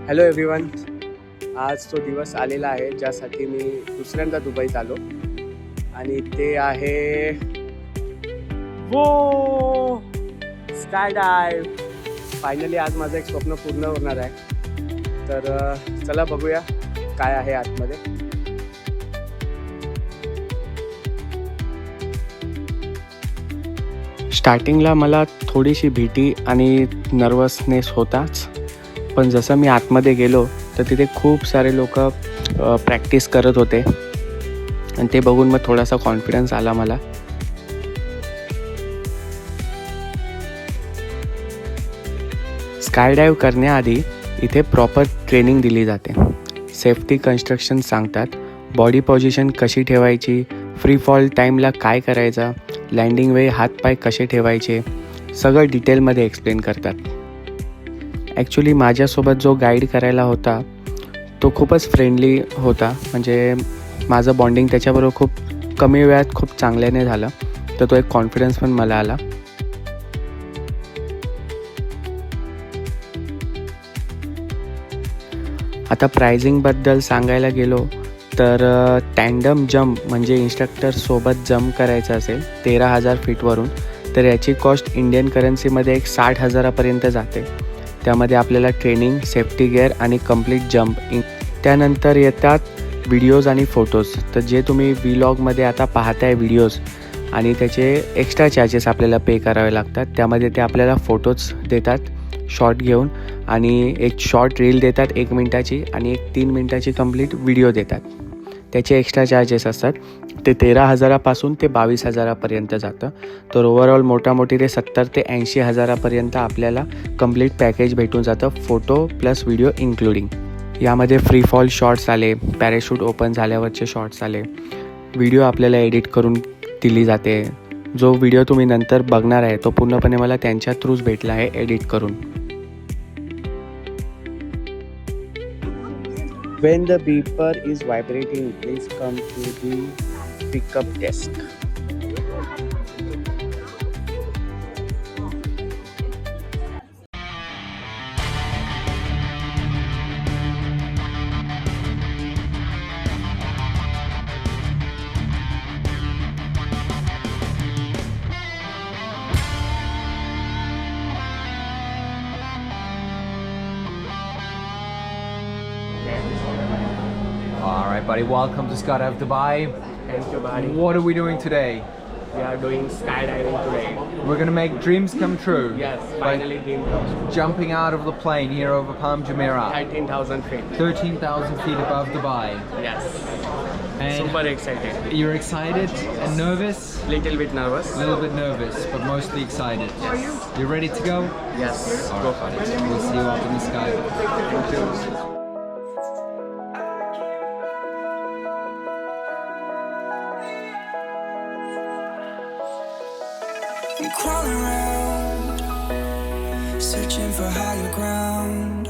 Hello everyone. आज तो दिवस आलेला आहे ज्यासाठी मी दुसऱ्यांदा दुबईत आलो आणि ते आहे वो स्काय डायव्ह. फायनली आज माझं एक स्वप्न पूर्ण होणार आहे. तर चला बघूया काय आहे आतमध्ये. स्टार्टिंगला मला थोडीशी भीती आणि नर्वसनेस होताच, पण जसं मी आतमध्ये गेलो तर तिथे खूप सारे लोक प्रॅक्टिस करत होते आणि ते बघून मग थोडासा कॉन्फिडन्स आला मला. स्काय डाईव्ह करण्याआधी इथे प्रॉपर ट्रेनिंग दिली जाते. सेफ्टी कन्स्ट्रक्शन सांगतात, बॉडी पोझिशन कशी ठेवायची, फ्री फॉल टाईमला काय करायचं, लँडिंग वेळी हातपाय कसे ठेवायचे, सगळं डिटेलमध्ये एक्सप्लेन करतात. ॲक्च्युली माझ्यासोबत जो गाईड करायला होता तो खूपच फ्रेंडली होता. म्हणजे माझं बॉन्डिंग त्याच्याबरोबर खूप कमी वेळात खूप चांगल्याने झालं, तर तो एक कॉन्फिडन्स पण मला आला. आता प्रायझिंगबद्दल सांगायला गेलो तर टँडम जंप म्हणजे इन्स्ट्रक्टरसोबत जंप करायचं असेल 13,000 फीटवरून, तर याची कॉस्ट इंडियन करन्सीमध्ये एक 60,000पर्यंत जाते. त्यामध्ये आपल्याला ट्रेनिंग, सेफ्टी गिअर आणि कंप्लीट जंप. त्यानंतर येतात व्हिडिओज आणि फोटोज. तर जे तुम्ही व्लॉगमध्ये आता पाहताय व्हिडिओज, आणि त्याचे एक्स्ट्रा चार्जेस आपल्याला पे करावे लागतात. त्यामध्ये ते आपल्याला फोटोज देतात शॉर्ट घेऊन, आणि एक शॉर्ट रील देतात 1 मिनटाची, आणि एक 3 मिनटाची कंप्लीट व्हिडिओ देतात. त्याचे एक्स्ट्रा चार्जेस असतात. ते 13,000पासून ते 22,000पर्यंत जातं. तर ओव्हरऑल मोठामोठी ते 70,000 ते 80,000पर्यंत आपल्याला कंप्लीट पॅकेज भेटून जातं, फोटो प्लस व्हिडिओ इन्क्लुडिंग. यामध्ये फ्री फॉल शॉट्स आले, पॅराशूट ओपन झाल्यावरचे शॉट्स आले, व्हिडिओ आपल्याला एडिट करून दिली जाते. जो व्हिडिओ तुम्ही नंतर बघणार आहे तो पूर्णपणे मला त्यांच्या थ्रूच भेटला आहे एडिट करून. When the beeper is vibrating, please come to the pickup desk. All right, buddy. Welcome to Skydive Dubai. Thank you, buddy. What are we doing today? We are doing skydiving today. We're gonna make dreams come true. Yes, by finally dream comes true. jumping out of the plane here over Palm Jumeirah, 13,000 feet. 13,000 feet above Dubai. Yes. And Super excited. you're excited and nervous? Little bit nervous. A little bit nervous, but mostly excited. Yes. You ready to go? Yes. All Go right, for buddy. it. We'll see you up in the sky. Thank you. I'm crawling around, searching for higher ground.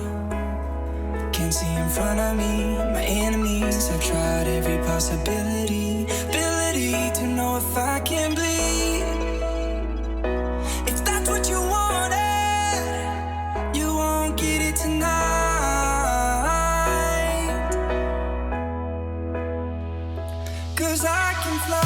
Can't see in front of me, my enemies. I've tried every possibility, ability to know if I can bleed. If that's what you wanted, you won't get it tonight. 'Cause I can fly.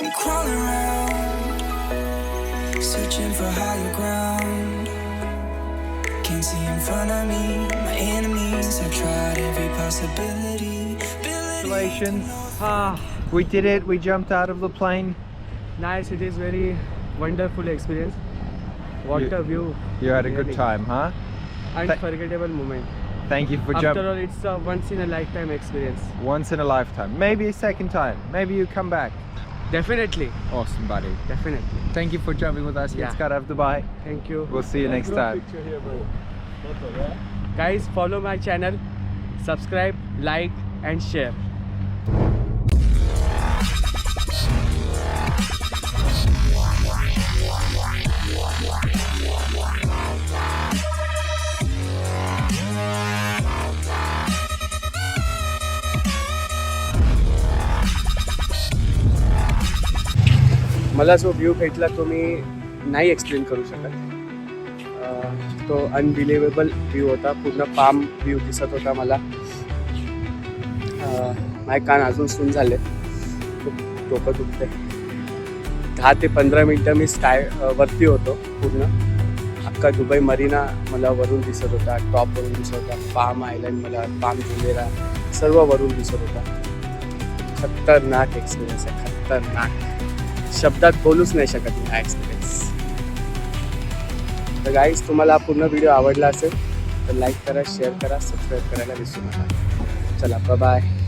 I'm crawling around, searching for higher ground. Can't see in front of me, my enemies. I've tried every possibility. Congratulations. We did it. We jumped out of the plane. nice. It is very wonderful experience. What You- a view. You had a good Really. time, huh? Unforgettable moment. Thank you for After jumping. all, it's a once in a lifetime experience. Once in a lifetime. Maybe a second time. Maybe you come back. Definitely. Awesome, buddy. Definitely. Thank you for jumping with us here Yeah. at Skydive Dubai. Thank you. We'll see you next time. Guys, follow my channel, subscribe, like and share. मला जो view भेटला तो मी नाही explain करू शकत. तो unbelievable view होता. पूर्ण पाम व्ह्यू दिसत होता मला. माझे कान अजून सून झाले. खूप डोकं दुखते. 10 ते 15 मिनटं मी वरती होतो. पूर्ण अख्खा दुबई मरीना मला वरून दिसत होता. टॉपवरून दिसत होता. पाम आयलंड मला पाम जुमेरा सर्व वरून दिसत होता. खतरनाक एक्सपिरियन्स आहे. खतरनाक. शब्दात बोलूच नाही शकत मी हा एक्सपिरियन्स. तर गाईज, तुम्हाला पूर्ण व्हिडिओ आवडला असेल तर लाईक करा, शेअर करा, सबस्क्राईब करायला विसरू नका. चला, बाय.